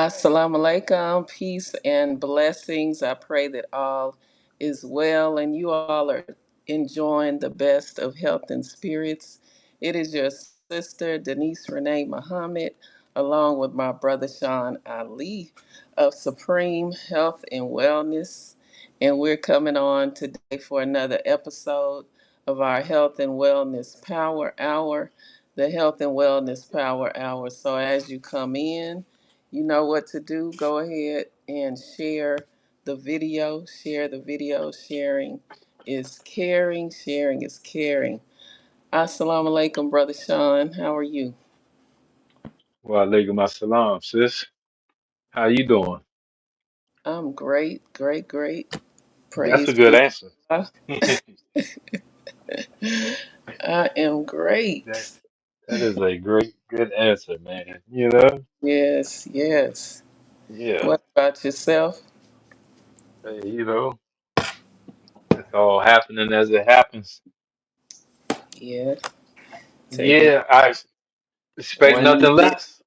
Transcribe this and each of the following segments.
Assalamu alaikum, peace and blessings. I pray that all is well and you all are enjoying the best of health and spirits. It is your sister, Denise Renee Muhammad, along with my brother Sean Ali of Supreme Health and Wellness. And we're coming on today for another episode of our Health and Wellness Power Hour, the Health and Wellness Power Hour. So as you come in, you know what to do. Go ahead and share the video. Share the video. Sharing is caring. Sharing is caring. Assalamu alaikum, Brother Sean. How are you? Wa alaikum assalam, sis. How you doing? I'm great, great, great. That's a Praise good be to answer. Allah. that I am great. that is a good answer, man. You know? Yes, yes. Yeah. What about yourself? Hey, it's all happening as it happens. Yes. Taking Yeah, I expect one nothing minute, less.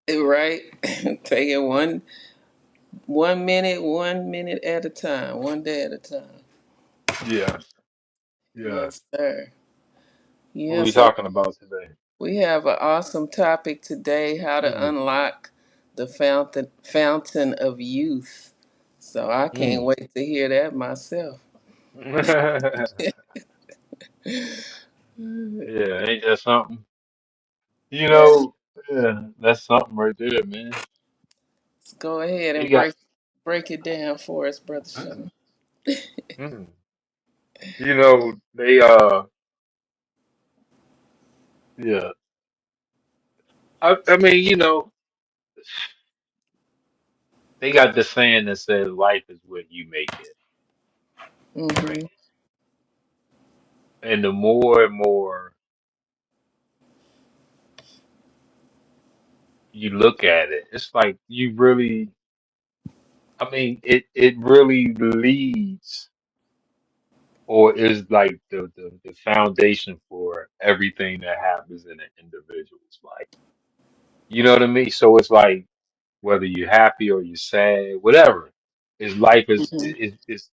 right? Taking one minute at a time, one day at a time. Yeah, yeah. Yes, sir. What are Yeah, we so talking about today? we have an awesome topic today, how to Mm, unlock the fountain of youth. So I can't mm. wait to hear that myself. Yeah, ain't that something? You Yes. know, yeah, that's something right there, man. Let's go ahead You and got, break it down for us, Brother Sean. mm. They yeah. I mean, they got the saying that says life is what you make it, right? Mm-hmm. And the more and more you look at it, it's like you really, I mean, it really leads or is like the foundation for everything that happens in an individual's life. You know what I mean? So it's like whether you're happy or you're sad, whatever, is life Mm-hmm.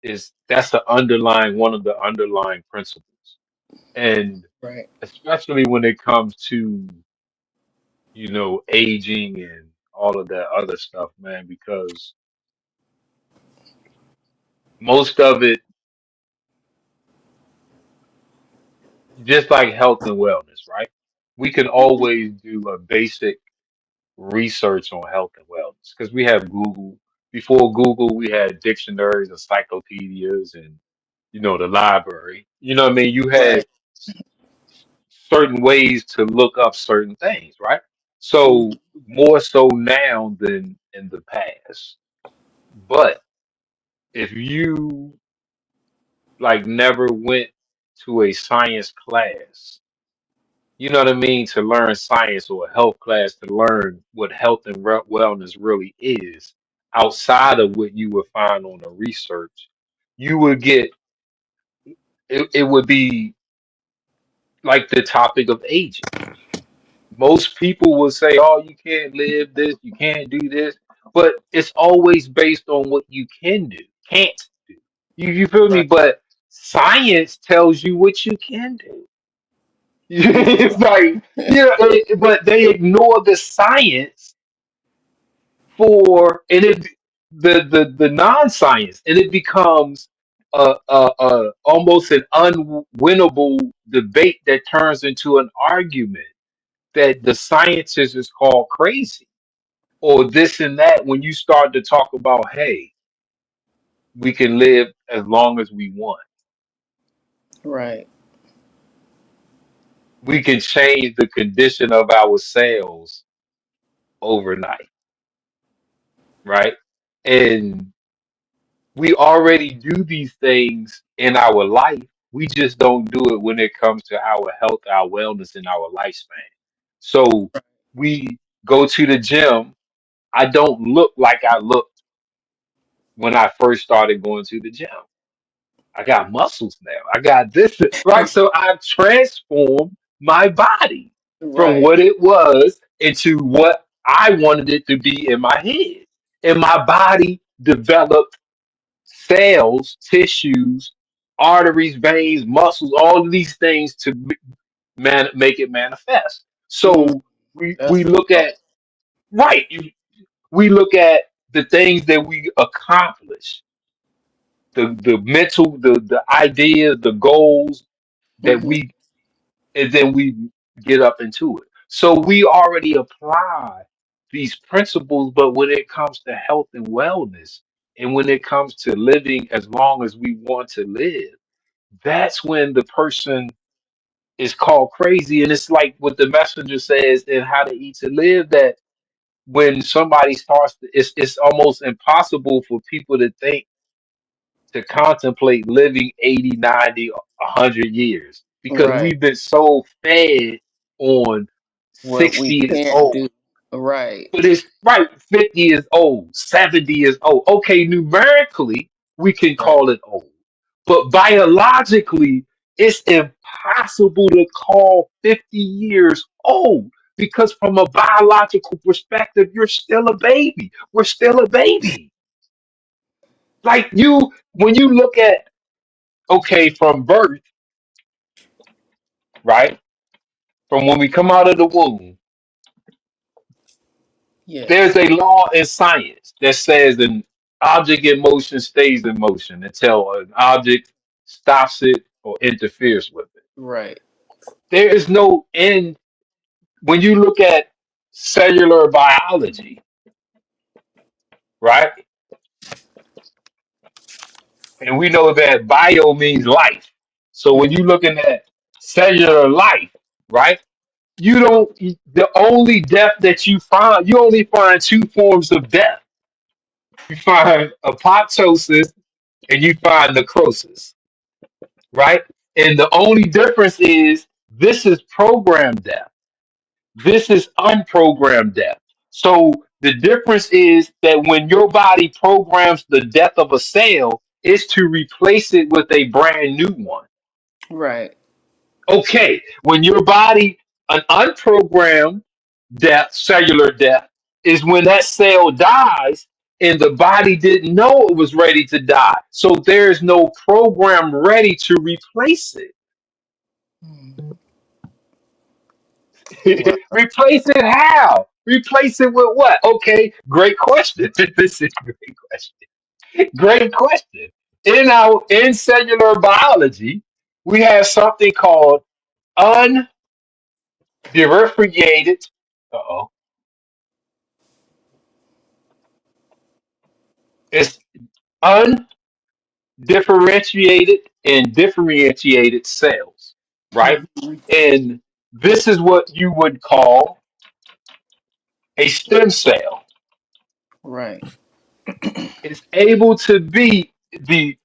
is that's the underlying one of the underlying principles. And Right. especially when it comes to, aging and all of that other stuff, man, because most of it, just like health and wellness, right? We can Mm-hmm. always do a basic research on health and wellness because we have Google. Before Google, we had dictionaries, encyclopedias, and, the library. You know what I mean? You had Right. certain ways to look up certain things, right? Mm-hmm. So more so now than in the past. But if you like never went to a science class, you know what I mean, to learn science or a health class to learn what health and wellness really is outside of what you would find on the research, you would get it would be like the topic of aging. Most people will say, "Oh, you can't live this, you can't do this," but it's always based on what you can do, can't do. You feel me? Right. But science tells you what you can do. Mm-hmm. It's like, but they ignore the science for and it the non-science, and it becomes almost an unwinnable debate that turns into an argument that the scientists is called crazy or this and that when you start to talk about, hey, we can live as long as we want. Right. We can change the condition of our cells overnight, right? And we already do these things in our life. We just don't do it when it comes to our health, our wellness, and our lifespan. So we go to the gym. I don't look like I looked when I first started going to the gym. I got muscles now. I got this, right? So I've transformed my body from Right. what it was into what. I wanted it to be in my head. And my body developed cells, tissues, arteries, veins, muscles, all of these things to make it manifest. Mm, So we that's look powerful. at right. We look at the things that we accomplish, the mental, the ideas, the goals that Hmm. we, and then we get up into it. So we already apply these principles, but when it comes to health and wellness, and when it comes to living as long as we want to live, that's when the person is called crazy. And it's like what the messenger says in How to Eat to Live, that when somebody starts to, it's almost impossible for people to think, to contemplate living 80, 90, 100 years, because Right. we've been so fed on What we 60 is can't old. do. Right. But it's right, 50 is old, 70 is old. Okay, numerically, we can Right. call it old. But biologically, it's impossible to call 50 years old, because from a biological perspective, you're still a baby. We're still a baby. Like when you look at, okay, from birth, right? From when we come out of the womb, there's Yes. a law in science that says an object in motion stays in motion until an object stops it or interferes with it. Right. There is no end. When you look at cellular biology, right? And we know that bio means life. So when Mm, you're looking at cellular life, right? You don't, the only death that you find, you only find two forms of death. You find apoptosis and you find necrosis, right? And the only difference is this is programmed death. This is unprogrammed death. So the difference is that when your body programs the death of a cell, is to replace it with a brand new one. right. Okay, when your body, an unprogrammed death, cellular death, is when that cell dies and the body didn't know it was ready to die. So there's no program ready to replace Mm, wow. it. Replace it how? Replace it with what? Okay, great question. This is a great question. Great question. In cellular biology, we have something called undifferentiated. Uh-oh. It's undifferentiated and differentiated cells, right? Mhm. And this is what you would call a stem cell. Right. It's able to be the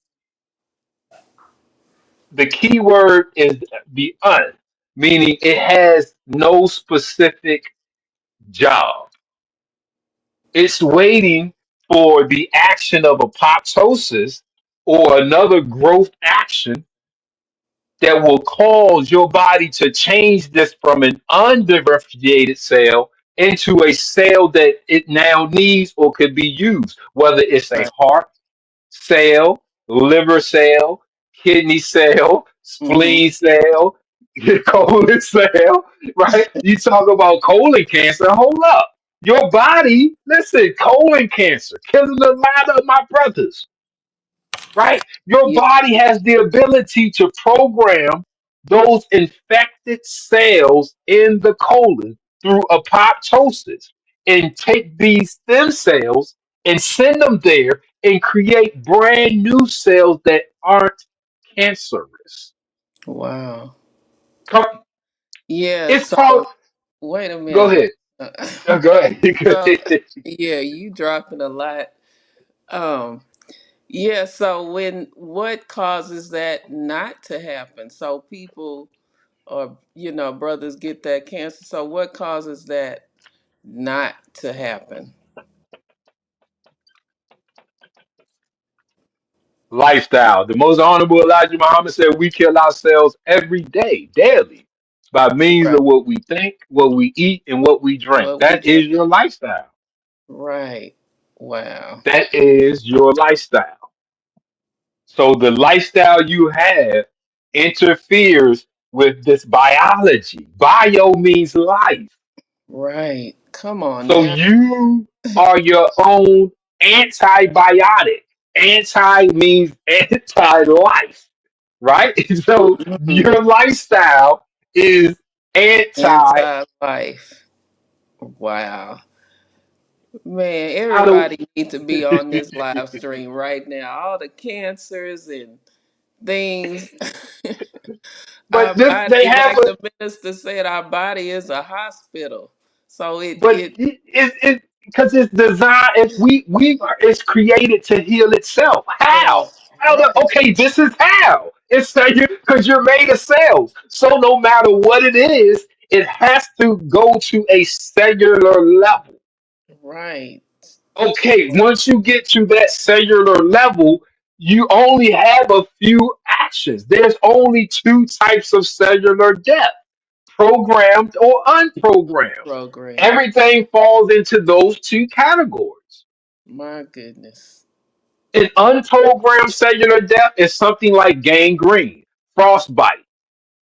the key word is the meaning it has no specific job. It's waiting for the action of apoptosis or another growth action that will cause your body to change this from an undifferentiated cell into a cell that it now needs or could be used, whether it's a Right. heart cell, liver cell, kidney cell, Hmm. spleen cell, colon cell, right? You talk about colon cancer, hold up. Your body, listen, colon cancer, killing a lot of my brothers, right? Your Yeah. body has the ability to program those infected cells in the colon through apoptosis and take these stem cells and send them there and create brand new cells that aren't cancerous. Wow. Come- Yeah. It's So called, wait a go minute. ahead. Uh, No, go ahead. so yeah, you dropping a lot. Um. Yeah. So what causes that not to happen? So people or brothers get that cancer. So what causes that not to happen? Lifestyle. The most honorable Elijah Muhammad said we kill ourselves every day, daily. by means Right. of what we think, what we eat, and what we drink. What we That drink. is your lifestyle. Right. Wow. That is your lifestyle. So the lifestyle you have interferes with this biology. Bio means life. Right. Come on So now. you are your own antibiotic. Anti means anti-life, right? So Mhm. your lifestyle is anti. Anti-life. Wow. Man, How do? everybody needs to be on this live stream right now. All the cancers and things. But Our this, they body, have like a. the minister said, our body is a hospital. So But it because it's designed. If we are, it's created to heal itself. How? self, How the? right, Okay, this is how. It's because you're made of cells. So no matter what it is, it has to go to a cellular level. right, Okay, once you get to that cellular level, you only have a few actions. There's only two types of cellular death: programmed or unprogrammed. program. Everything falls into those two categories. My goodness. An unprogrammed cellular death is something like gangrene, frostbite,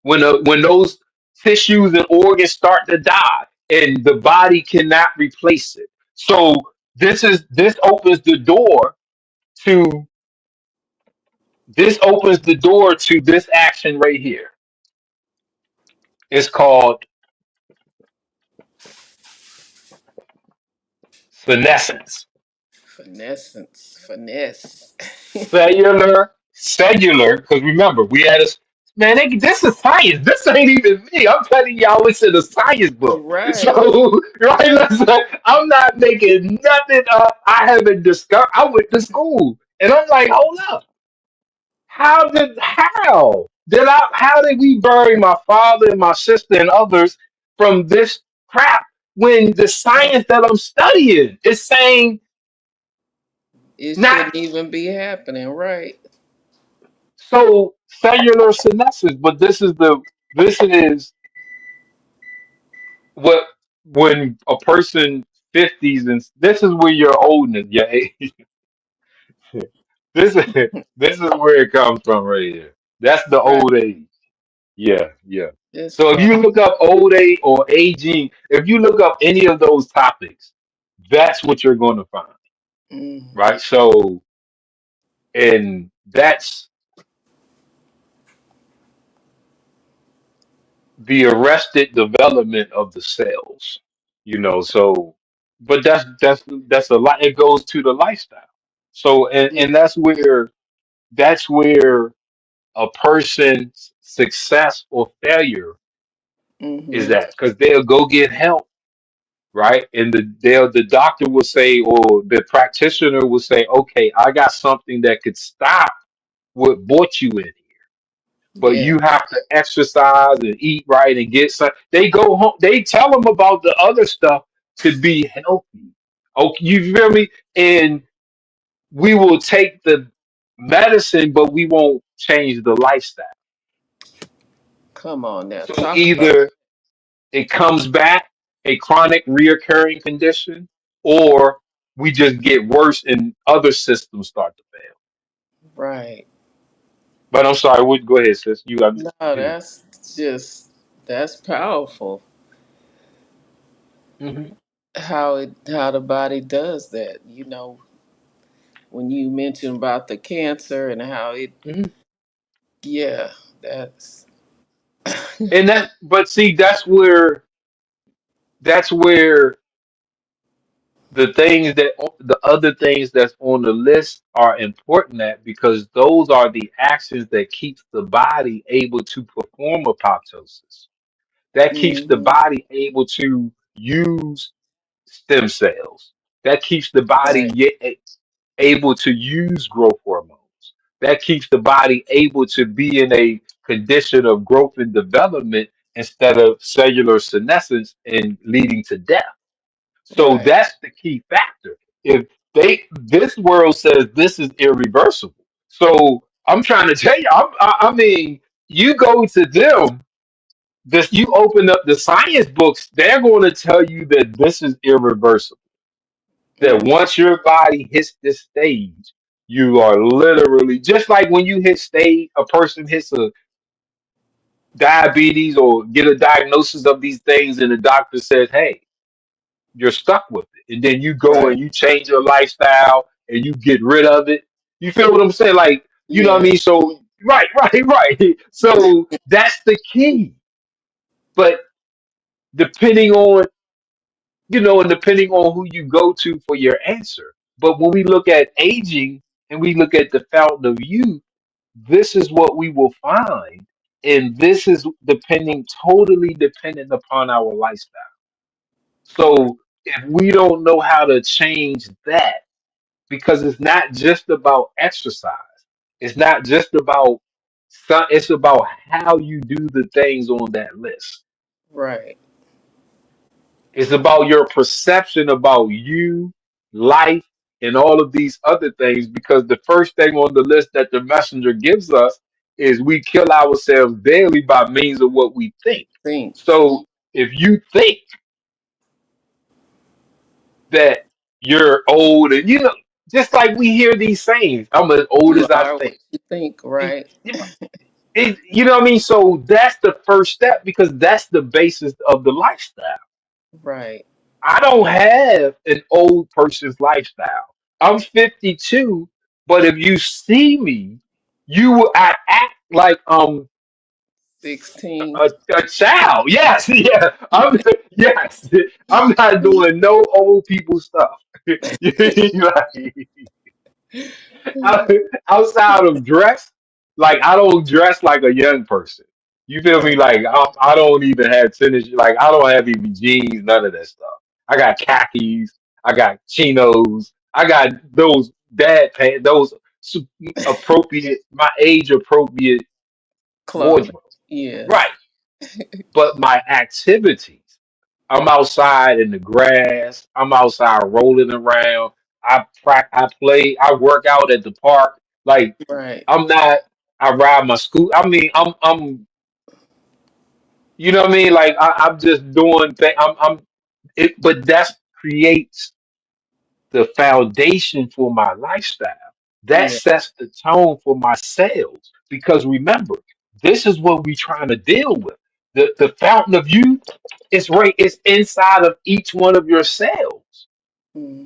when those tissues and organs start to die and the body cannot replace it. So this opens the door to this action right here. It's called senescence. Finessence, finesse. Cellular, because remember, we had a man, this is science. This ain't even me. I'm telling y'all it's in a science book. So, Right. right, listen, I'm not making nothing up. I haven't discovered. I went to school and I'm like, hold up. How did we bury my father and my sister and others from this crap when the science that I'm studying is saying It not shouldn't even be happening, right? so cellular senescence, but this is what when a person fifties and this is where your oldness, your age. This is this is where it comes from right here. That's the Right. old age. Yeah, yeah. It's So if fun. you look up old age or aging, if you look up any of those topics, that's what you're going to find, Mm, right? So and that's the arrested development of the cells, so but that's a lot. It goes to the lifestyle. So yeah. and that's where a person's success or failure is Mm-hmm. at, because they'll go get help, right? And the doctor will say, or the practitioner will say, okay, I got something that could stop what brought you in, but Yeah. you have to exercise and eat right and get some. They go home. They tell them about the other stuff to be healthy. Okay, you feel me? And we will take the medicine, but we won't change the lifestyle. Come on now. So Talk about either it comes back a chronic reoccurring condition, or we just get worse and other systems start to fail. right. But I'm sorry. Would go ahead, sis. You got. No, Yeah. just that's powerful. Hmm. How the body does that. When you mentioned about the cancer and how it, Hmm. yeah, that's And that, but see, that's where the other things that's on the list are important at, because those are the actions that keeps the body able to perform apoptosis. That keeps the hmm body able to use stem cells. That keeps the body right, able to use growth hormones. That keeps the body able to be in a condition of growth and development instead of cellular senescence and leading to death. So right. that's the key factor. If this world says this is irreversible, so I'm trying to tell you, I mean, you go to them. this, you open up the science books, they're going to tell you that this is irreversible. That Mm, once your body hits this stage, you are literally just like when you hit stage, a person hits a diabetes or get a diagnosis of these things, and the doctor says, "Hey, you're stuck with it," and then you go right. and you change your lifestyle and you get rid of it. You feel what I'm saying? Like, you know what I Yeah. mean? So, right, right, right. So that's the key. But depending on, and depending on who you go to for your answer. But when we look at aging and we look at the fountain of youth, this is what we will find. And this is totally dependent upon our lifestyle. Right. So if we don't know how to change that, because it's not just about exercise, it's not just about it's about how you do the things on that list. Right. It's about your perception about you, life, and all of these other things. Because the first thing on the list that the messenger gives us is we kill ourselves daily by means of what we think. Think So if you think that you're old, and just like we hear these sayings, I'm as old you as I are what think. you think, It- right? you know what I mean? So that's the first step because that's the basis of the lifestyle. Right. I don't have an old person's lifestyle. I'm 52, but if you see me, I act like 16. a child. Yes, yeah. Yes. I'm not doing no old people stuff. Like, out- outside of dress, like I don't dress like a young person. You feel me? Right. Like I don't even have tennis. Like I don't have even jeans. None of that stuff. I got khakis. I got chinos. I got those dad pants. Those appropriate, my age appropriate Clothing. wardrobe. Yes. Right. But my activities, I'm outside in the grass. I'm outside rolling around. I play. I work out at the park. Like Right. I'm not. I ride my scooter. I mean, I'm. You know what I mean? Like I'm just doing things. I'm. It, but that creates the foundation for my lifestyle. That Yeah. sets the tone for my sales. Because remember, this is what we're trying to deal with. The fountain of youth is right, it's inside of each one of your cells. Hmm.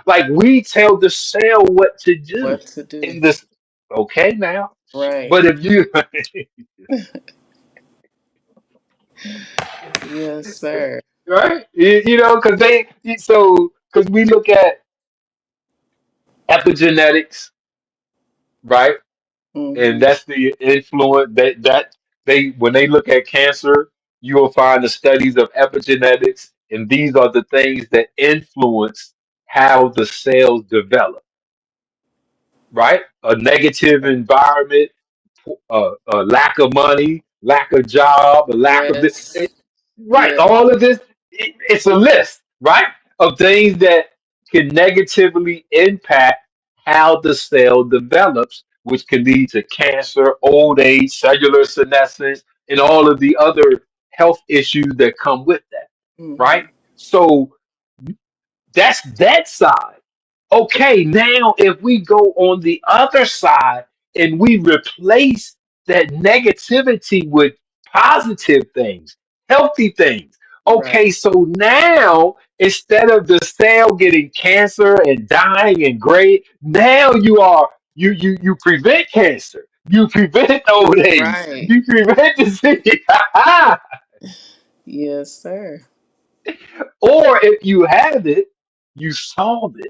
Like we tell the cell what to do. What to do. In this okay now. Right. But if you Yes, sir. right, because because we look at epigenetics, right? And Hmm. that's the influence that they when they look at cancer, you will find the studies of epigenetics, and these are the things that influence how the cells develop. Right, a negative environment, a lack of money, lack of job, a lack of this. Yes. Right, Yeah. all of this. It's a list, right, of things that can negatively impact how the cell develops, which can lead to cancer, old age, cellular senescence, and all of the other health issues that come with that. Right. Hmm. So that's that side. Okay, now if we go on the other side and we replace that negativity with positive things, healthy things. Right. Okay, so now instead of the cell getting cancer and dying and gray, now you prevent cancer, you prevent old age, Right. you prevent disease. Yes, sir. Or if you have it, you solve it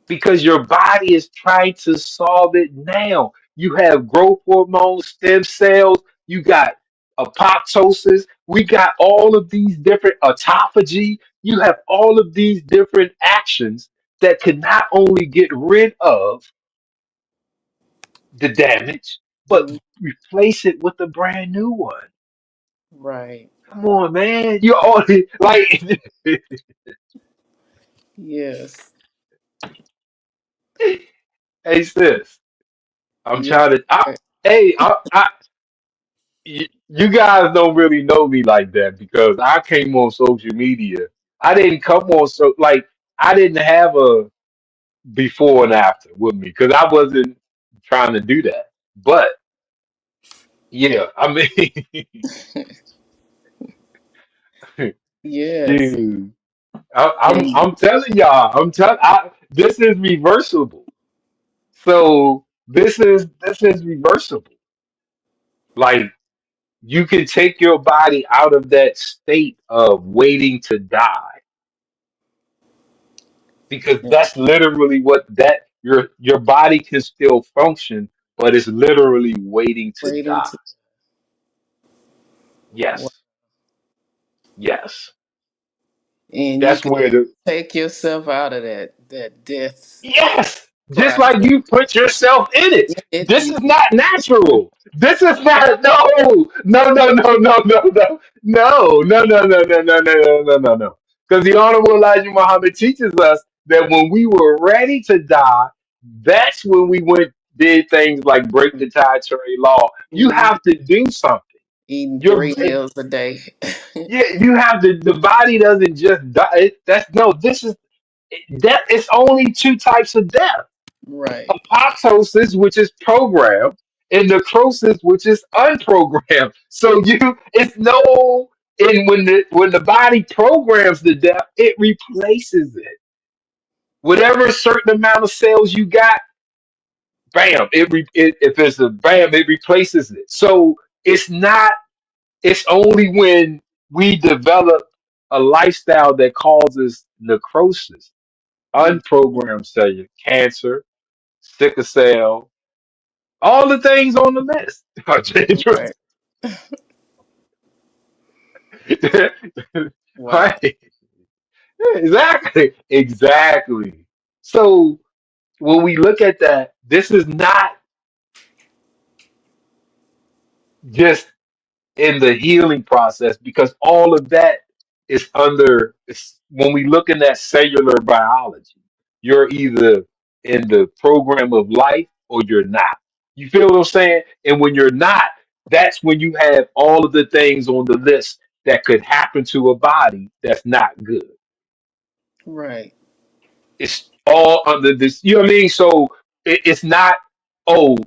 because your body is trying to solve it now. You have growth hormone, stem cells, you got apoptosis, we got all of these different autophagy. You have all of these different actions that can not only get rid of the damage, but Mm, replace it with a brand new one. right. Come on, man. You all like Yes. hey sis, I'm Yes, trying to sir. hey, you guys don't really know me like that because I came on social media. I didn't come on I didn't have a before and after with me because I wasn't trying to do that. But yeah, I mean, Yes. shoot, And I'm telling y'all, this is reversible. So this is reversible. Like you can take your body out of that state of waiting to die because that's literally what that your body can still function, but it's literally waiting to waiting die. to Yes, yes, and you that's can where the take yourself out of that death yes, just like process. you put yourself in it. In it, This you is not natural. This is not no. Because the Honorable Elijah Muhammad teaches us that when we were ready to die, that's when we went did things like break the dietary law. You mhm, have to do something. eating Your 3 meals a day. yeah, you have to. The body doesn't just die. That's no. This is death. It's only two types of death: Right. apoptosis, which is programmed, and necrosis, which is unprogrammed. So it's no. And when the body programs the death, it replaces it. Whatever certain amount of cells you got, bam. If it's a bam, it replaces it. So it's not. It's only when we develop a lifestyle that causes necrosis, Mm, unprogrammed cellular cancer, sickle cell, all the things on the list are dangerous. right. Wow. Right? Exactly. Exactly. So when we look at that, this is not just in the healing process because all of that is when we look in that cellular biology, you're either in the program of life or you're not. You feel what I'm saying? And when you're not, that's when you have all of the things on the list that could happen to a body that's not good. Right. It's all under this, you know what I mean? So it's not, oh,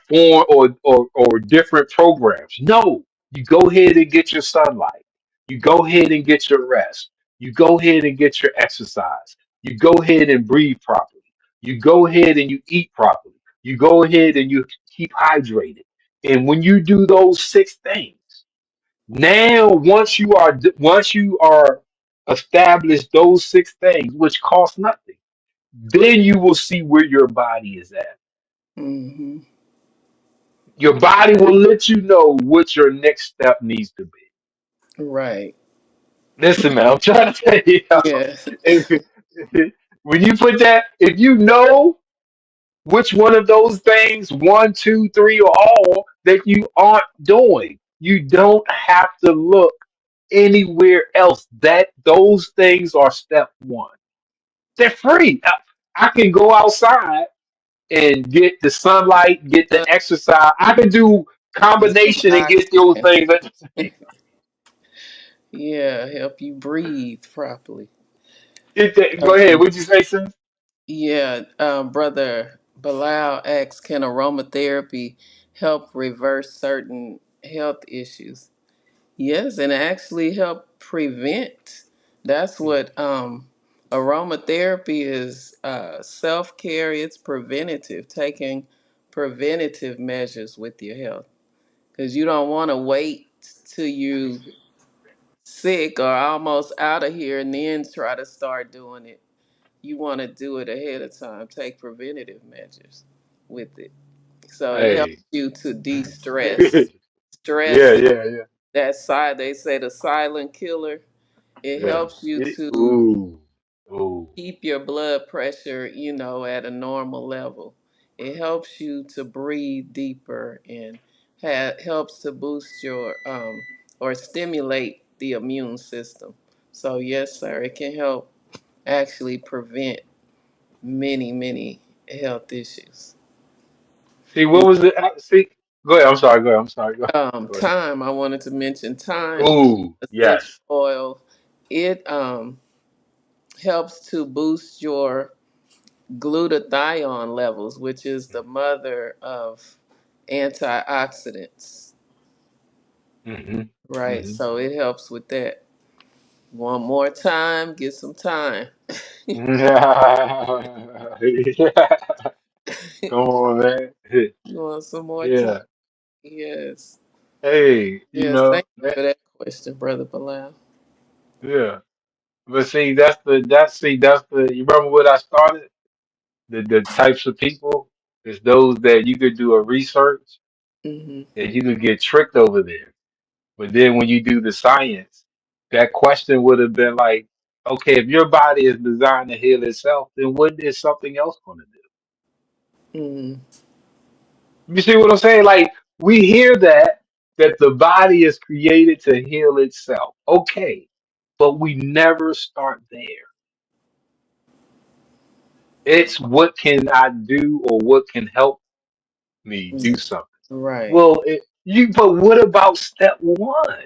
foreign or different programs. No, you go ahead and get your sunlight. You go ahead and get your rest. You go ahead and get your exercise. You go ahead and breathe properly. You go ahead and you eat properly. You go ahead and you keep hydrated. And when you do those six things, now once you are established those six things, which cost nothing, then you will see where your body is at. Hmm. Your body will let you know what your next step needs to be. Right. Listen, man, I'm trying to tell you, Yes. when you put that, if you know which one of those things, one, two, three, or all that you aren't doing, you don't have to look anywhere else. That those things are step one. They're free. I can go outside and get the sunlight, get the exercise. I can do Get some combination and get those oxygen. things at the same. Yeah, help you breathe properly. Go ahead. Um, What'd you say, sis? yeah, Brother Bilal asks, can aromatherapy help reverse certain health issues? Yes, and actually help prevent. That's what aromatherapy is, self care, it's preventative, taking preventative measures with your health. Because you don't want to wait till you sick or almost out of here and then try to start doing it. You want to do it ahead of time, take preventative measures with it. So it helps Hey. you to de Yeah, stress. yeah, Stress, yeah, that side, they say the silent killer. It yeah. helps you to Ooh, ooh. keep your blood pressure, at a normal level. It helps you to breathe deeper and helps to boost your or stimulate the immune system. So yes, sir, it can help actually prevent many, many health issues. See, what And was it? See, Go ahead. I'm sorry. Go ahead. I'm sorry. Go ahead. Thyme. I wanted to mention thyme, Ooh, essential yes. oil. It helps to boost your glutathione levels, which is the mother of antioxidants. Hmm. Right. Hmm. So it helps with that. Want more time? Get some time. Come on, man. You want some more time? Yeah. Yes. Hey, Yes. Thank you that, for that question, Brother Bilal. yeah. But see, that's the. You remember what I started? The types of people is those that you could do a research Hmm. and you could get tricked over there. But then when you do the science, that question would have been like, okay, if your body is designed to heal itself, then what is something else going to do? Hmm. You see what I'm saying? Like we hear that the body is created to heal itself. Okay, but we never start there. It's what can I do or what can help me do something. Right. Well, but what about step one?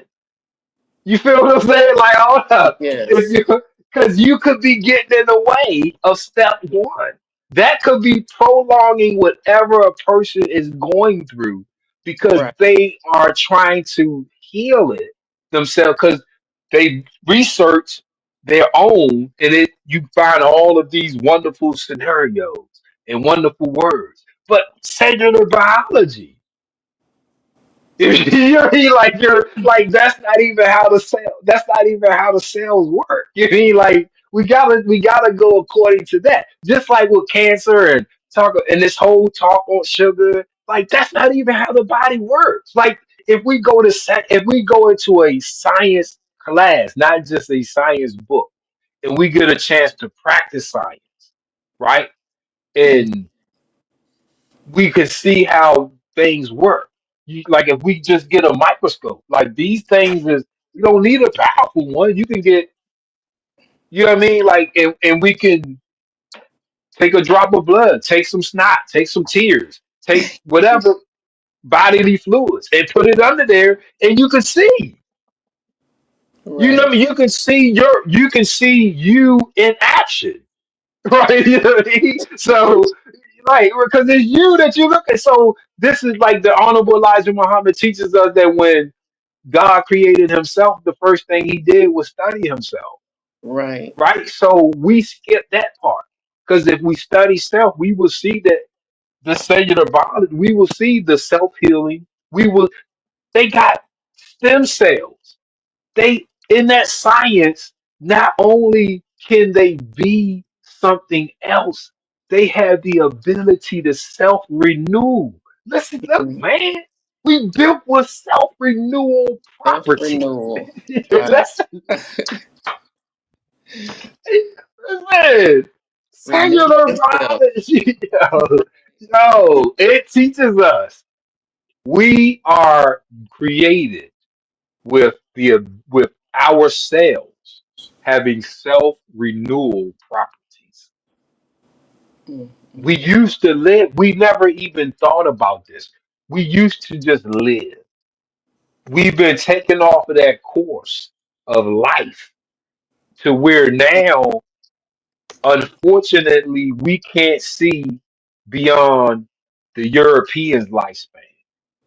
You feel what I'm saying? Like, hold up. If Yes. you, because you could be getting in the way of step one. That could be prolonging whatever a person is going through because Right. they are trying to heal it themselves because they research their own and you find all of these wonderful scenarios and wonderful words. But cellular biology. You're like that's not even how the cell that's not even how the cells work. You mean like we gotta go according to that. Just like with cancer and talk and this whole talk on sugar, like that's not even how the body works. Like if we go into a science class, not just a science book, and we get a chance to practice science, right? Mm. And we could see how things work. Like if we just get a microscope, like these things is you don't need a powerful one. You can get, you know what I mean? Like and we can take a drop of blood, take some snot, take some tears, take whatever bodily fluids and put it under there and you can see. You know what Right. I mean? You can see you in action. Right? You know what I mean? So, like, because it's you that you look at. So, this is like the Honorable Elijah Muhammad teaches us that when God created himself, the first thing he did was study himself. Right. Right? So, we skip that part. Because if we study self, we will see that the cellular biology, we will see the self healing. They got stem cells. They in that science, not only can they be something else, they have the ability to self-renew. Listen, look, Mm. man, we built with self-renewal Self property. renewal. Wow. That's listen, Renew cellular yourself. biology. Yo, it teaches us we are created with with our cells having self-renewal properties. Mm. We Mm. used to live, we never even thought about this. We used to just live. We've been taken off of that course of life to where now, unfortunately, we can't see beyond the Europeans' lifespan.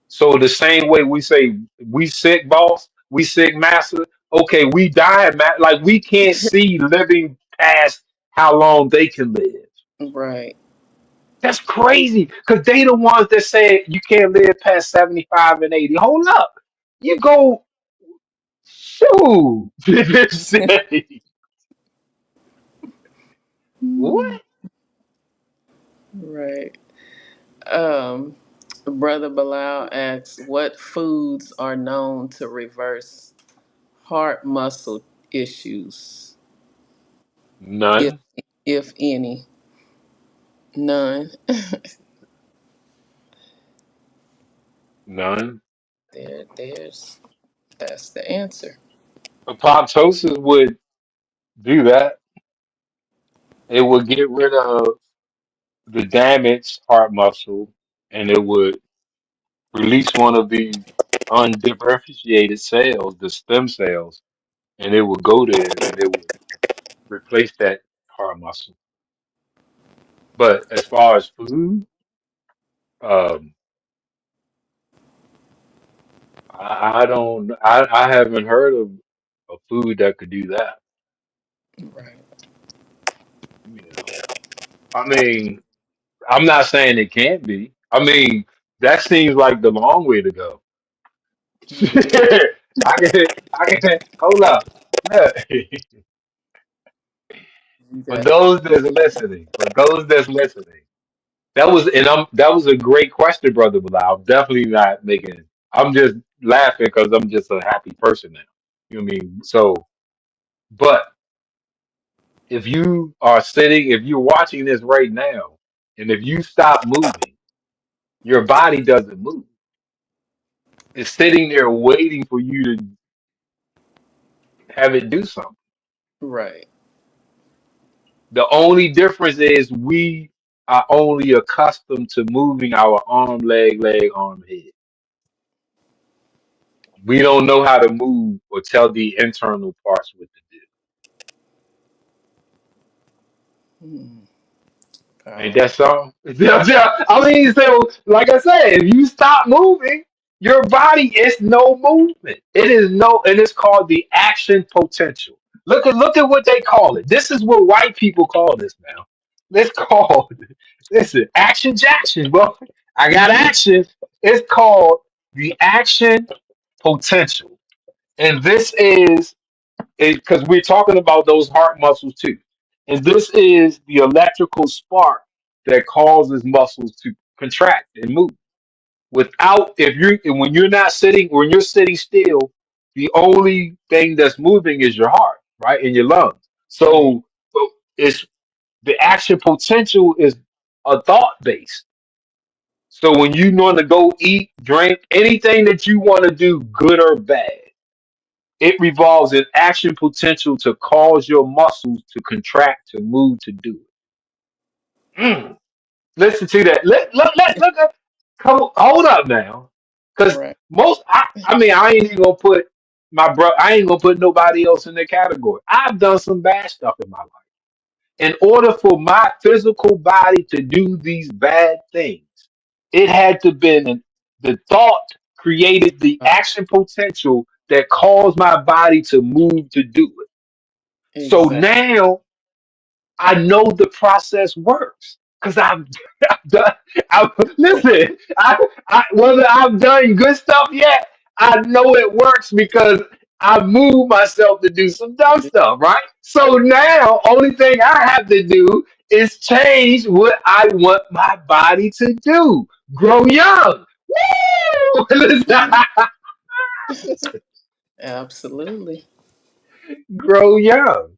So the same way we say we sick, boss, we sick, master. Okay, we dying, like we can't see living past how long they can live. Right. That's crazy because they the ones that say you can't live past 75 and 80. Hold up, you go shoot. Say, Mm. what? Right. Um, Brother Bilal asks, what foods are known to reverse heart muscle issues, if None, if any? None. none. There's that's the answer. Apoptosis would do that. It would get rid of the damaged heart muscle and it would release one of these undifferentiated cells, the stem cells, and it will go there and it will replace that heart muscle. But as far as food, um, I haven't heard of a food that could do that. Right. You know, I mean, I'm not saying it can't be. I mean, that seems like the long way to go. Mm. I can hold up. Look, You for got those that's listening, for those that's listening, that was a great question, brother. But I'm definitely not making. I'm just laughing because I'm just a happy person now. You know what I mean? So, but if you are sitting, if you're watching this right now, and if you stop moving, your body doesn't move. It's sitting there waiting for you to have it do something. right. The only difference is we are only accustomed to moving our arm, leg, arm, head. We don't know how to move or tell the internal parts what to do. Mm. Ain't Powerful. that something? I mean, so like I said, if you stop moving, your body is no movement. It is no, and it's called the action potential. Look at what they call it. This is what white people call this now. It's called listen, action Jackson, bro. I got action. It's called the action potential. And this is because we're talking about those heart muscles too. And this is the electrical spark that causes muscles to contract and move. Without if you when you're not sitting when you're sitting still, the only thing that's moving is your heart, right? And your lungs. Right. So it's the action potential is a thought base. So when you want to go eat, drink, anything that you want to do, good or bad, it revolves in action potential to cause your muscles to contract, to move, to do it. Listen to that. Look. Come, hold up now, because Right. I mean, I ain't even gonna put I ain't gonna put nobody else in the category. I've done some bad stuff in my life. In order for my physical body to do these bad things, it had to been the thought created the action potential that caused my body to move to do it. So Exactly. now I know the process works because I've done. Listen, whether I've done good stuff yet, I know it works because I moved myself to do some dumb stuff, right? So now, only thing I have to do is change what I want my body to do. Grow young. Woo! Mhm. Absolutely. Grow young.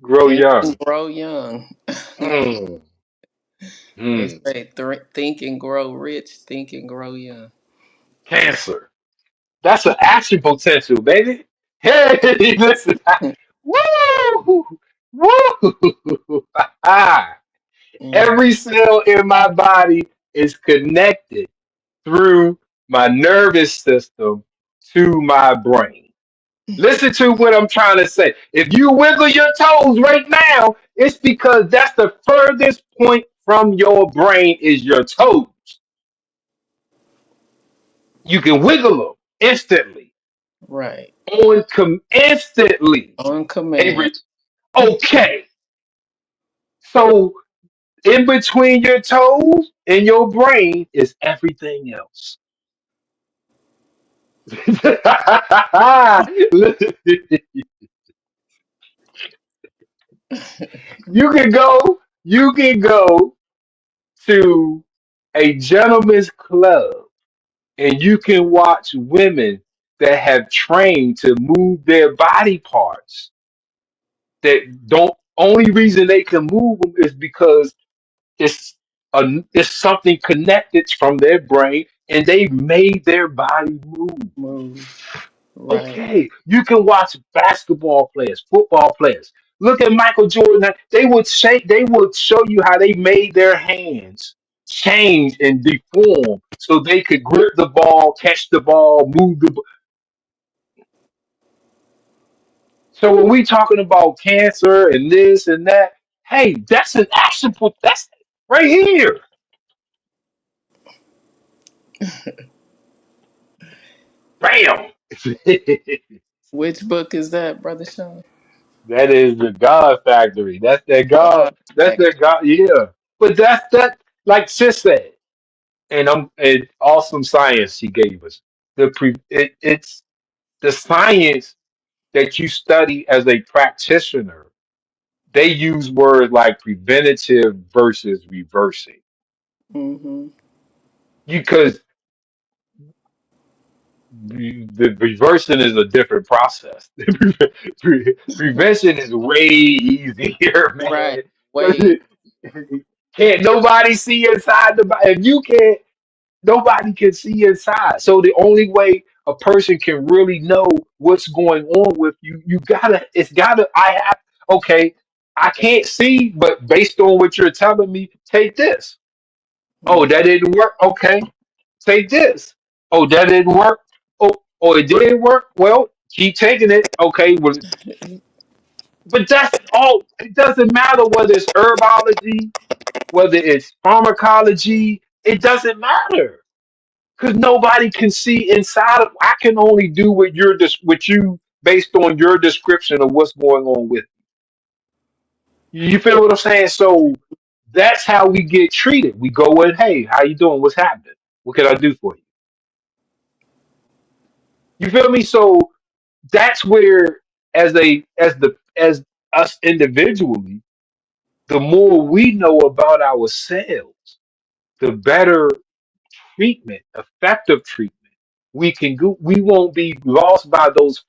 Grow Think and young. grow young. Mm, They mm. say think and grow rich, think and grow young. Cancer. That's an action potential, baby. Hey, listen. Woo! Woo! Mm. Every cell in my body is connected through my nervous system to my brain. Listen to what I'm trying to say. If you wiggle your toes right now, it's because that's the furthest point from your brain is your toes. You can wiggle them instantly Right. instantly. On Every command. okay. So in between your toes and your brain is everything else. You can go to a gentleman's club and you can watch women that have trained to move their body parts that don't only reason they can move them is because it's it's something connected from their brain and they made their body move. Move. Right. Okay, you can watch basketball players, football players. Look at Michael Jordan. They would show you how they made their hands change and deform so they could grip the ball, catch the ball, move the. So when we talking about cancer and this and that, hey, that's an actionable. That's right here. Bam. Which book is that, Brother Sean? That is the God factory. That's that God. God That's Factor. that God. Yeah. But that's that. Like Sis said, and awesome science she gave us. It's the science that you study as a practitioner. They use words like preventative versus reversing. Mm-hmm. Because the reversing is a different process. Prevention is way easier, Right. man. Way. Can't nobody see inside the body. If you can't, nobody can see inside. So the only way a person can really know what's going on with you, you gotta, it's gotta, I have, okay, I can't see, but based on what you're telling me, take this. Oh, Mm. that didn't work. Okay, take this. Oh, that didn't work. Oh, oh, it didn't work. Well, keep taking it. Okay, well, but that's all. It doesn't matter whether it's herbology, whether it's pharmacology. It doesn't matter because nobody can see inside of. I can only do what what you based on your description of what's going on with you. You feel what I'm saying? So that's how we get treated. We go in, hey, how you doing? What's happening? What can I do for you? You feel me? So that's where, as us individually, the more we know about ourselves, the better treatment, effective treatment we can go. We won't be lost by those.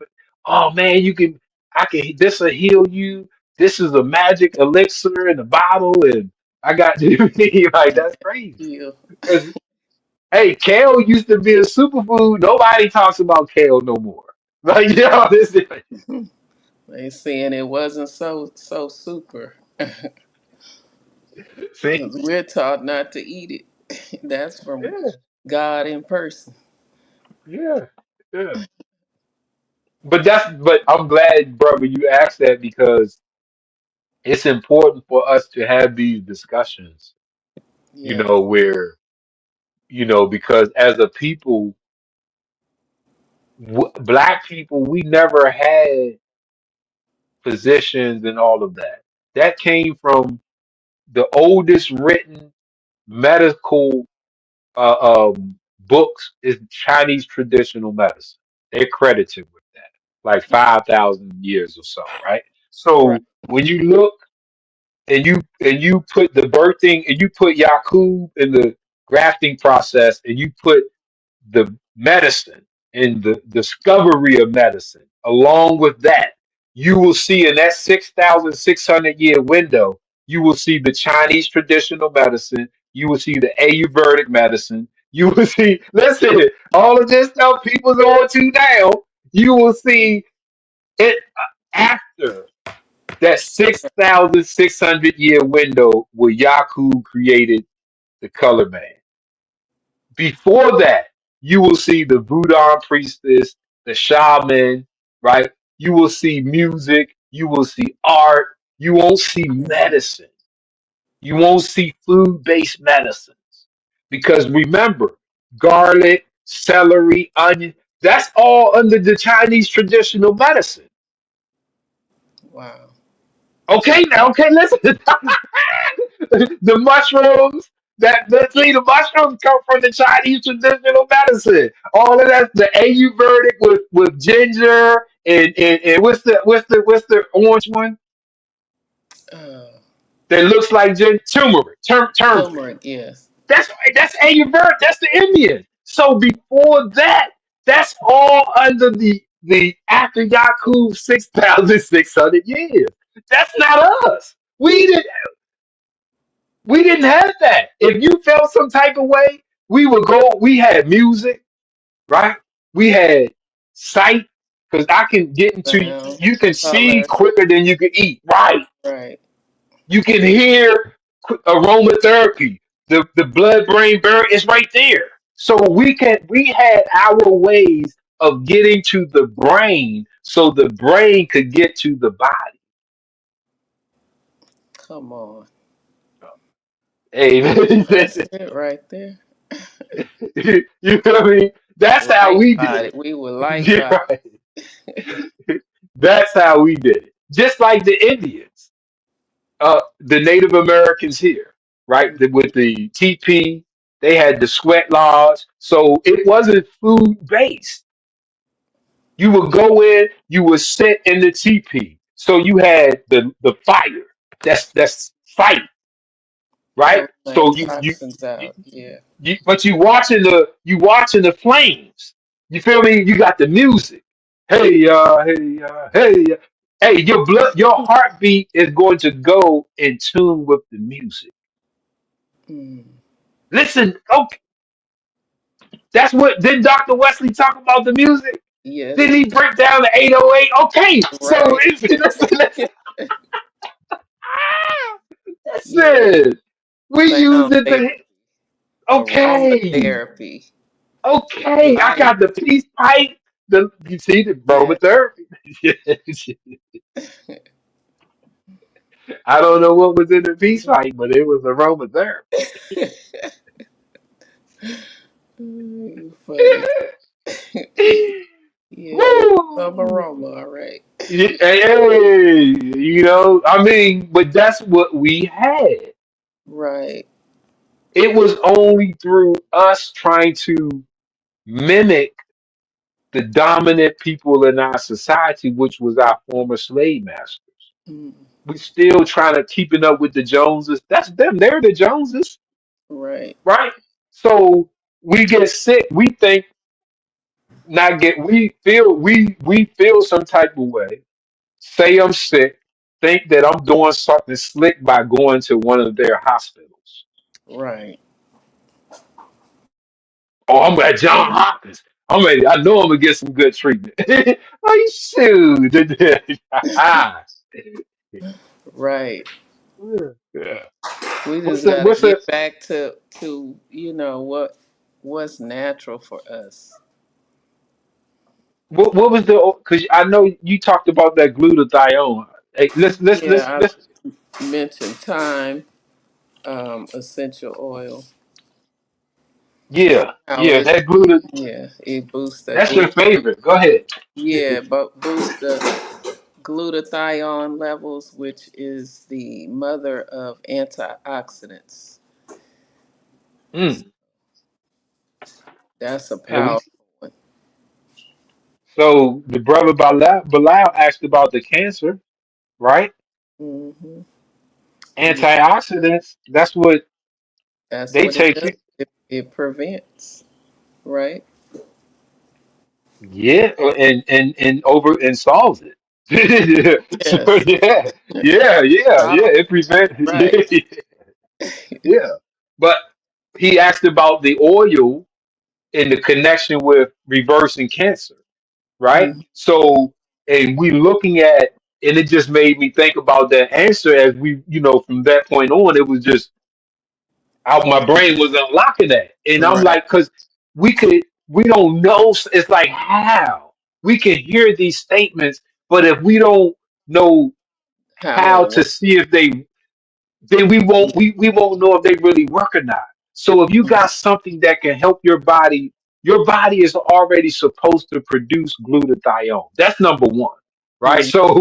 Oh man, you can. I can. This will heal you. This is a magic elixir in a bottle, and I got like that's crazy. Yeah. Because hey, kale used to be a superfood. Nobody talks about kale no more. Like this. They saying it wasn't so super. See, 'Cause we're taught not to eat it. That's from yeah, God in person. yeah, yeah. But I'm glad, brother, you asked that because it's important for us to have these discussions. Yes. Where because as a people, black people, we never had physicians and all of that. That came from the oldest written medical books is Chinese traditional medicine. They're credited with that, like 5,000 years or so, right? Right. So when you look and you put the birthing and you put Yakub in the grafting process and you put the medicine and the discovery of medicine along with that, you will see in that 6,600 year window, you will see the Chinese traditional medicine, you will see the Ayurvedic medicine, you will see, listen, all of this stuff people's on to now, you will see it after that 6,600 year window where Yakub created the color man. Before that, you will see the voodoo priestess, the shaman, right? You will see music, you will see art, you won't see medicine. You won't see food based medicines. Because remember, garlic, celery, onion, that's all under the Chinese traditional medicine. Wow. Okay, now, okay, listen. The mushrooms see the mushrooms come from the Chinese traditional medicine. All of that, the Ayurvedic with ginger and what's the orange one Uh, that looks like turmeric, turmeric. Turmeric. Yes. That's Ayurvedic. That's the Indian. So before that, that's all under the after Yakub 6,600 years. That's not us. We didn't have that. If you felt some type of way, we would go. We had music, right? We had sight because I can get into. Sound. You can see Color. quicker than you can eat, right? Right. You can hear aromatherapy. The blood brain barrier is right there. So we had our ways of getting to the brain so the brain could get to the body. Come on. Hey, That's it right there. you know what I mean? That's how Light we did body. it. We were light Yeah, body. right. That's how we did it. Just like the Indians, the Native Americans here, right? With the TP, they had the sweat lodge, so it wasn't food based. You would go in, you would sit in the teepee. So you had the fire. That's fight, right? Pulling that So toxins you, out. Yeah. but you watching the flames. You feel me? You got the music. Hey hey hey hey. Your heartbeat is going to go in tune with the music. Mm. Listen, okay, that's what did Dr. Wesley talk about the music? Yes, Did he he break down the 808? Okay, so right. Yeah. listen, we used Sound it therapy, to okay, aromatherapy, okay. I light. got the peace pipe. You see the Yeah. aromatherapy. I don't know what was in the peace pipe, but it was aromatherapy. You funny. Yeah, it was some Woo! aroma, all right. Hey, I mean, but that's what we had. Right. It was only through us trying to mimic the dominant people in our society, which was our former slave masters. Mm. We still trying to keeping up with the Joneses. That's them. They're the Joneses, Right. right? So we get sick. We think not get. We feel some type of way. Say I'm sick. Think that I'm doing something slick by going to one of their hospitals. Right. Oh, I'm at John Hopkins. I'm ready. I know I'm gonna get some good treatment. Oh, you shoot. Right. Yeah. We What's just that? gotta What's that? get back to what's natural for us. What was the? Because I know you talked about that glutathione. Hey, Yeah, let's. I mentioned thyme, essential oil. Yeah, How yeah. it That glutat. it boosts the That's your favorite. Go ahead. but boosts the glutathione levels, which is the mother of antioxidants. Mm. That's a And we. powerful one. So the brother Bilal asked about the cancer, right? Hmm. Yeah, Antioxidants. That's what that's they what it take does. you. It prevents, right? Yeah, and over and solves it. So Yes. yeah. Powerful. It prevent Right. yeah. But he asked about the oil in the connection with reversing cancer, right? Mhm. So and we looking at and it just made me think about that answer as we, from that point on, it was just out my brain was unlocking that. And I'm Right. like, because we don't know. It's like how we can hear these statements, but if we don't know How they how to work. see if they, then we won't know if they really work or not. So if you got something that can help your body is already supposed to produce glutathione. That's number one, right? Mhm. So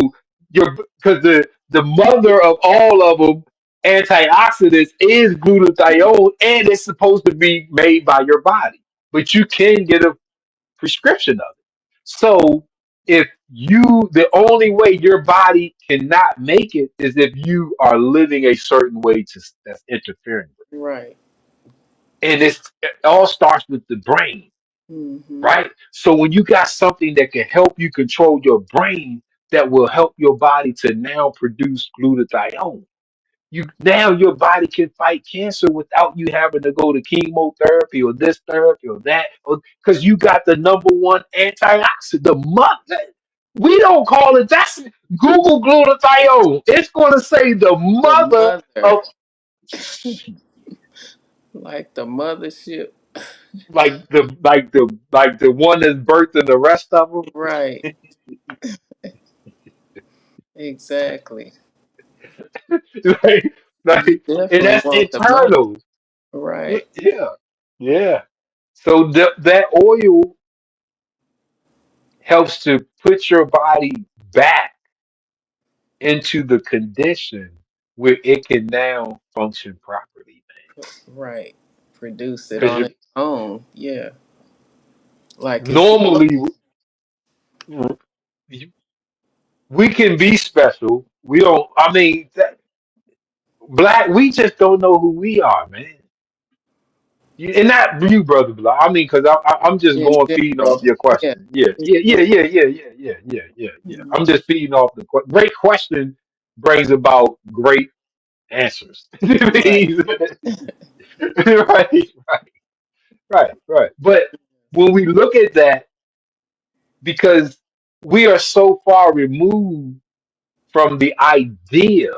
you're because the mother of all of them antioxidants is glutathione, and it's supposed to be made by your body, but you can get a prescription of it. So if the only way your body cannot make it is if you are living a certain way that's interfering with Right. it. And it all starts with the brain, Hmm. right? So when you got something that can help you control your brain, that will help your body to now produce glutathione, now your body can fight cancer without you having to go to chemotherapy or this therapy or that, because you got the number one antioxidant. The mother, we don't call it. That's Google glutathione. It's going to say the The mother mother. of. Like the mothership. like the one that's birthing the rest of them. Right. Exactly. like, You like, and definitely that's want the money. internal. Right. Yeah, yeah. So that oil helps to put your body back into the condition where it can now function properly, Right. Produce it because on you its own. Yeah. Like it's normally we can be special. We don't. I mean, black. We just don't know who we are, man. And not you, brother Black. I mean, because I'm just in going feeding off general. your Yeah. question. Yeah, In yeah, yeah, general. yeah, yeah, yeah, yeah, yeah, yeah, yeah. I'm just feeding off the great question brings about great answers. Right. right, right, right. But when we look at that, because we are so far removed from the idea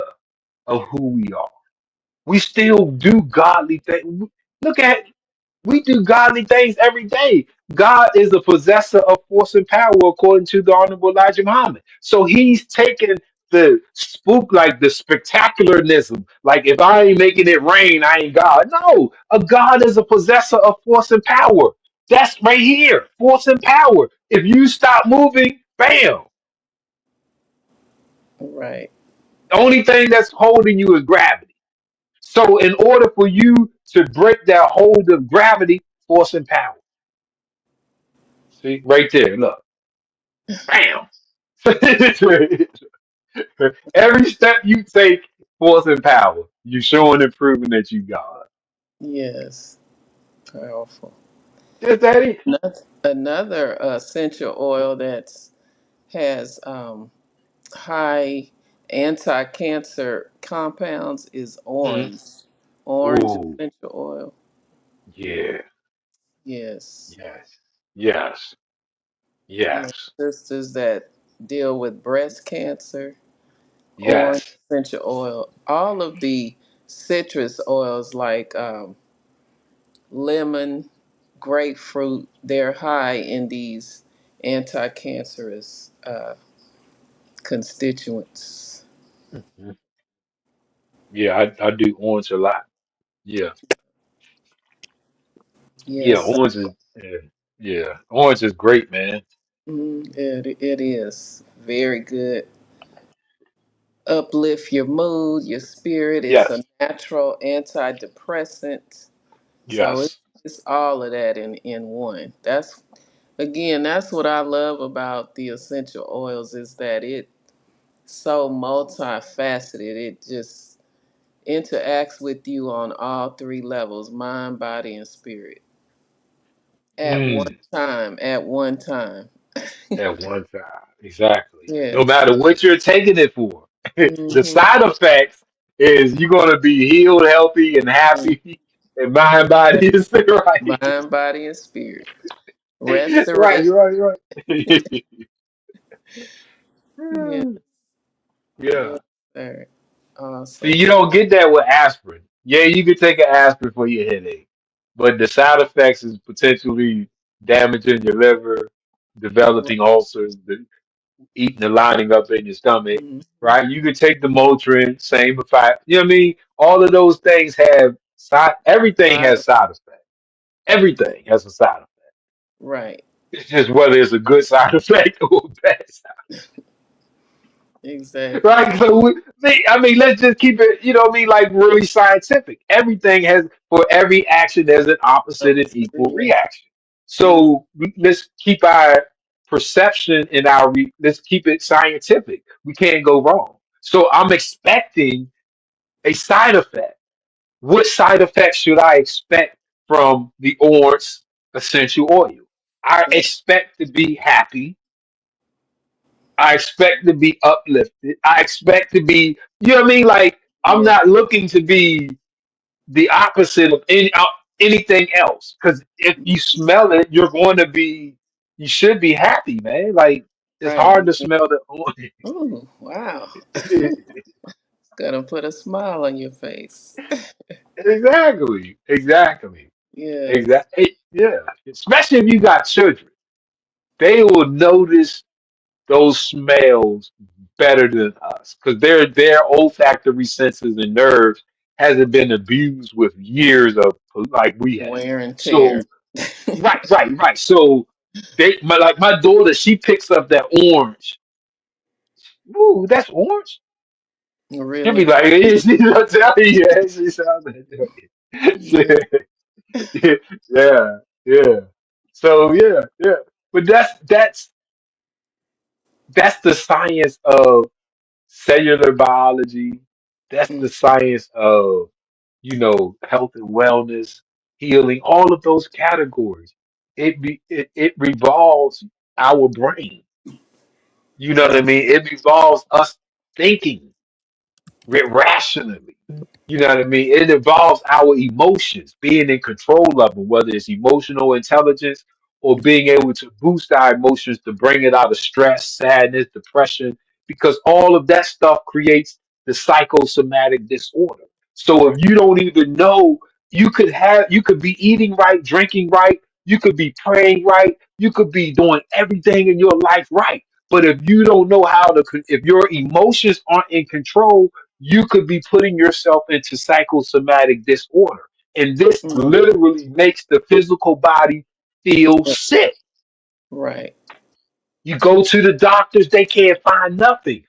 of who we are, we still do godly things. Look at We do godly things every day. God is a possessor of force and power, according to the Honorable Elijah Muhammad. So he's taken the spook, like the spectacularnism. Like, if I ain't making it rain, I ain't God. No, a God is a possessor of force and power. That's right here, force and power. If you stop moving, bam. Right. The only thing that's holding you is gravity. So, in order for you to break that hold of gravity, force and power. See, right there. Look. Bam. Every step you take, force and power, you showing and proving that you God. Yes. Powerful. Just that it. Another essential oil that's has high anti-cancer compounds is Mm. orange. Orange Oh, essential oil. yeah. Yes. Yes. Yes. Yeah. Yes. Sisters that deal with breast cancer, orange Yes. essential oil. All of the citrus oils like lemon, grapefruit, they're high in these anti-cancerous constituents. Mhm. Yeah, I do orange a lot. Yeah. Yeah, Yes. orange is yeah, yeah. Orange is great, man. It is very good. Uplift your mood, your spirit. It's a Yes. natural antidepressant. So Yes. it's all of that in one. That's again, that's what I love about the essential oils is that it's so multifaceted. It just interacts with you on all three levels, mind, body, and spirit. At one Mm. time. At one time. At one time. Exactly. No Yes. matter what you're taking it for. The Hmm. side effects is you're gonna be healed, healthy, and happy, and mind, body, and spirit. Right. Mind, body, and spirit. Right, Restoration. right, right. Yeah. Yeah. Yes, sir. See, Awesome. you don't get that with aspirin. Yeah, you can take an aspirin for your headache, but the side effects is potentially damaging your liver, developing ulcers, eating the lining up in your stomach, Mhm. right? You could take the Motrin, same effect. You know what I mean? All of those things have everything Side has of- side effects. Everything has a side effect. Right. It's just whether it's a good side effect or a bad side, Exactly. right? So, I mean, let's just keep it, you know what I mean, like really scientific. Everything has, for every action, there's an opposite and Opposite equal reaction. reaction. Mhm. So let's keep our perception and let's keep it scientific. We can't go wrong. So I'm expecting a side effect. What side effects should I expect from the orange essential oil? I expect to be happy. I expect to be uplifted. I expect to be, you know what I mean? Like, I'm Yeah. not looking to be the opposite of anything else. Because if you smell it, you should be happy, man. Like, it's hard Right. to smell the orange. Ooh, wow. Gonna put a smile on your face. Exactly. Exactly. Yes. Exactly. Yeah. Especially if you got children, they will notice those smells better than us because their olfactory senses and nerves hasn't been abused with years of like we have. Wear and tear. So right. So like my daughter, she picks up that orange. Ooh, that's orange. She'll be Really? like, she's gonna tell you, yeah, she sounds like Yeah. that. Yeah, yeah. So yeah. But that's the science of cellular biology. That's Mm. the science of, health and wellness, healing, all of those categories. It revolves our brain. You know what I Right. mean? It revolves us thinking rationally. You know what I mean? It involves our emotions, being in control of them, whether it's emotional intelligence or being able to boost our emotions to bring it out of stress, sadness, depression, because all of that stuff creates the psychosomatic disorder. So if Right. you don't even know, you could be eating right, drinking right, you could be praying right, you could be doing everything in your life right. But if you don't know if your emotions aren't in control, you could be putting yourself into psychosomatic disorder. And this Mm. literally makes the physical body feel Yeah. sick. Right. You go to the doctors, they can't find nothing.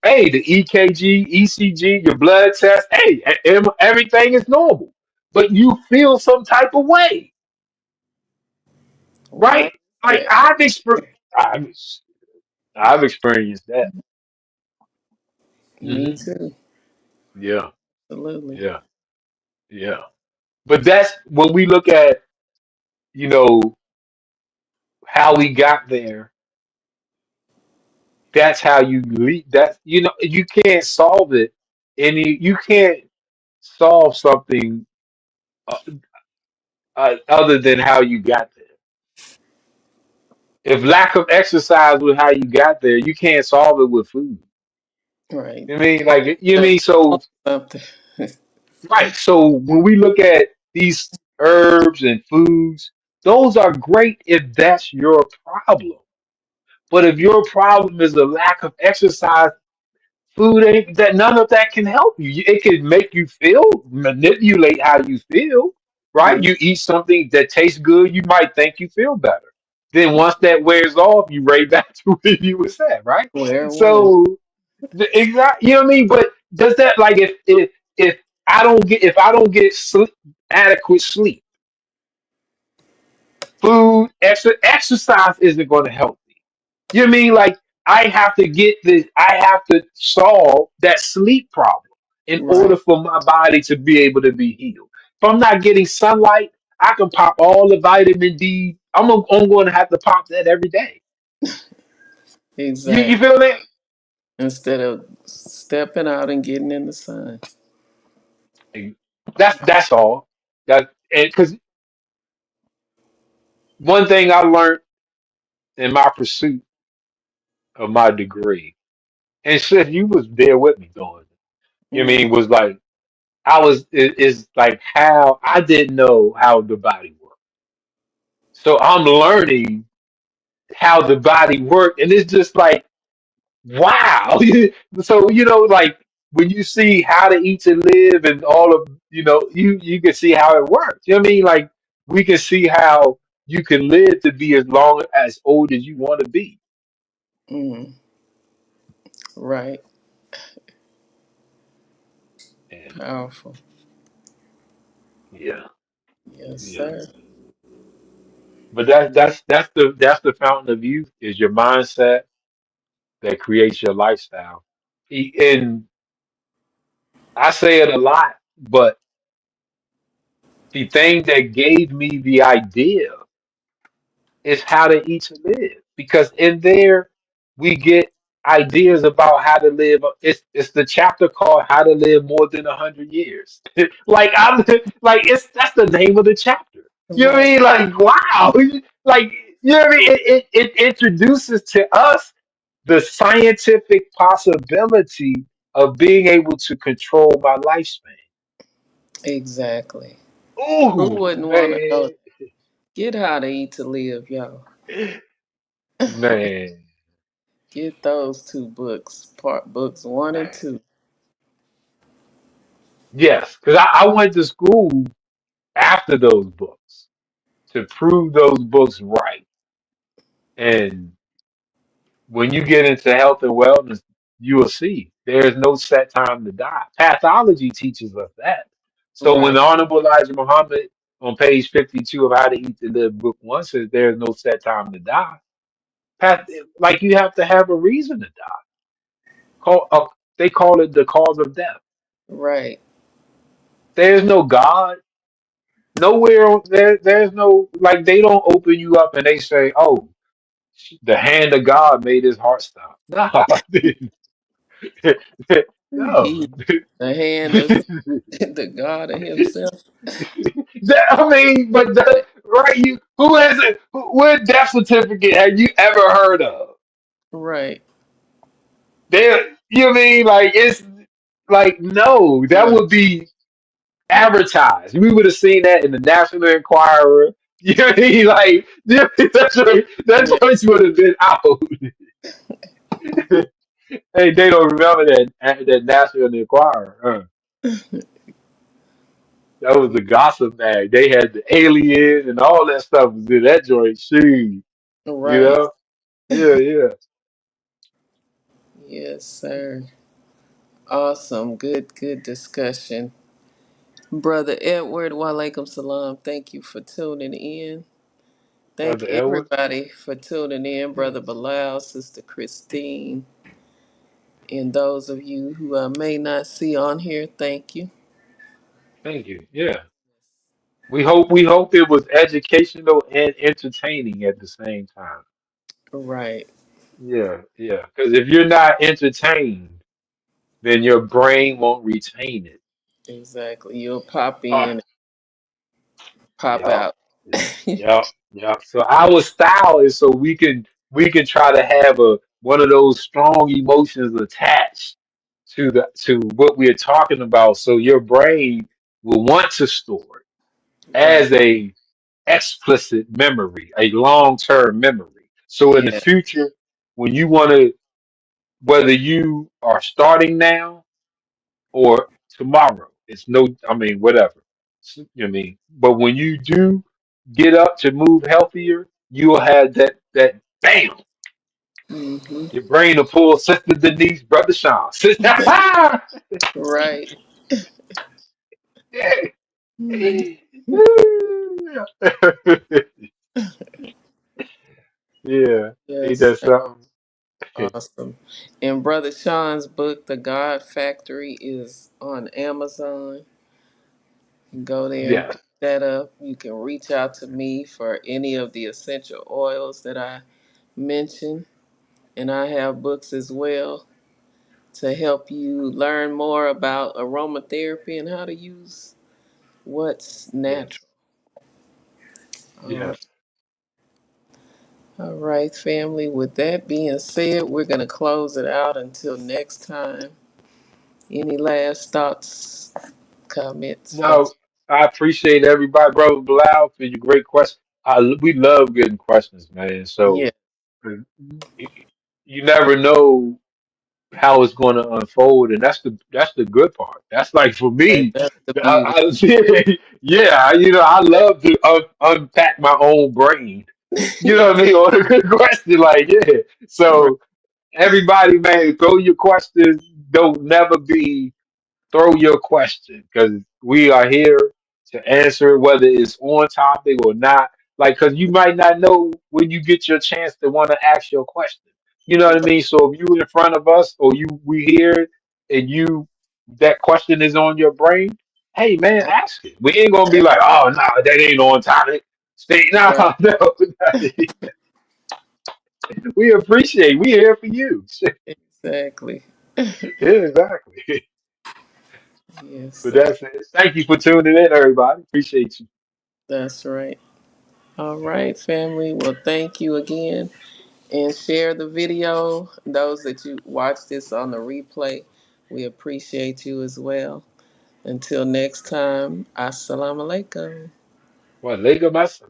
Hey, the EKG, ECG, your blood test, hey, everything is normal. But you feel some type of way, Why right? is Like that? I've, I've experienced that. Me Hmm. too. Yeah, Absolutely. yeah, yeah. But that's when we look at, you know, how we got there. That's how you lead. That you can't solve it. You can't solve something uh, other than how you got there. If lack of exercise was how you got there, you can't solve it with food. Right. You mean like you That's mean so something. right? So when we look at these herbs and foods, those are great if that's your problem. But if your problem is a lack of exercise, food ain't that none of that can help you. It can make you feel, manipulate how you feel, right? Mm. You eat something that tastes good, you might think you feel better. Then once that wears off, you right back to where you was at, right? Square one. So exactly, you know what I mean? But does that like if I don't get adequate sleep, exercise isn't going to help. You know what I mean? Like I have to solve that sleep problem in order Right. for my body to be able to be healed. If I'm not getting sunlight, I can pop all the vitamin D. I'm going to have to pop that every day. You Exactly. feel that? Instead of stepping out and getting in the sun. That's all. That because one thing I learned in my pursuit of my degree, and shit, you was there with me doing it. You know what I Mm. mean? Was like I was is like how I didn't know how the body worked. So I'm learning how the body worked, and it's just like wow. So like when you see how to eat to live and all of you can see how it works. You know what I mean? Like we can see how you can live to be as old as you want to be. Mm. Right. And Powerful. yeah, Yes, yeah. sir. But that's the fountain of youth is your mindset that creates your lifestyle. And I say it a lot, but the thing that gave me the idea is how to eat to live. Because in there we get ideas about how to live. It's the chapter called How to Live More Than 100 Years. Like I'm like that's the name of the chapter. You know what I Right. mean? Like wow. Like you know what I mean? It introduces to us the scientific possibility of being able to control my lifespan. Exactly. Who Ooh, wouldn't want to know? man, Get How to Eat to Live, y'all. man, Get those two books, part books one and man. two. Yes, because I went to school after those books to prove those books right. And when you get into health and wellness, you will see there is no set time to die. Pathology teaches us that. So when Right, the Honorable Elijah Muhammad on page 52 of How to Eat to Live, book one says there is no set time to die, path, like you have to have a reason to die. They call it the cause of death. right. There's no God. Nowhere there's no, like, they don't open you up and they say, oh, the hand of God made his heart stop. No, no. He, the hand of the God of Himself. I mean, but right, you who has it? What death certificate have you ever heard of? Right, There, you know what I mean? Like, it's like, no, that right, would be advertised. We would have seen that in the National Enquirer. You know what I mean? Like, that right. choice would have been out. Hey, they don't remember that National Enquirer. Huh? That was the gossip bag. They had the alien and all that stuff was in that joint. Shoot, you Right. know? Yeah, yeah. Yes, sir. Awesome. Good discussion. Brother Edward, walaikum salam. Thank you for tuning in. Thank Brother Edward. everybody for tuning in. Brother Bilal, Sister Christine, and those of you who I may not see on here, thank you. Thank you. Yeah. We hope it was educational and entertaining at the same time. Right. Yeah, yeah. Because if you're not entertained, then your brain won't retain it. Exactly. You'll pop Oh, in, pop yeah, out. yeah, yeah. So our style is so we can try to have a one of those strong emotions attached to what we're talking about, so your brain will want to store it Right. as a explicit memory, a long-term memory. So in the Yeah. future, when you want to, whether you are starting now or tomorrow, it's no, I mean, whatever. You know what I mean? But when you do get up to move healthier, you'll have that bam. Hmm. Your brain will pull Sister Denise, Brother Sean. Sister, Right. yeah. Mhm. Yeah, ain't Yes. that something? Awesome. And Brother Sean's book, The God Factory, is on Amazon. You can go there and Yes, pick that up. You can reach out to me for any of the essential oils that I mentioned. And I have books as well to help you learn more about aromatherapy and how to use what's yes, natural. All right. yes. All right, family. With that being said, we're going to close it out until next time. Any last thoughts, comments from? No, I appreciate everybody, Brother Bilal, for your great question. We love getting questions, man. So Yeah, you you never know how it's going to unfold, and that's the good part. That's like for me, that's the beauty. yeah, I love to unpack my own brain. You know what I mean? On a good question, like, yeah. Right. So everybody, man, throw your questions. Don't never be throw your question, because we are here to answer it, whether it's on topic or not. Like, because you might not know when you get your chance to want to ask your question. You know what I mean? So if you in front of us or we hear it and that question is on your brain, hey man, ask it. We ain't gonna be like, oh no, that ain't on topic. Stay no, Right. no. We appreciate. We here for you. Exactly. Yeah, exactly. Yes, But sir. that's it. Thank you for tuning in, everybody. Appreciate you. That's right. All right, family. Well, thank you again. And share the video. Those that you watch this on the replay, we appreciate you as well. Until next time, assalamu alaikum. Well, Lagos,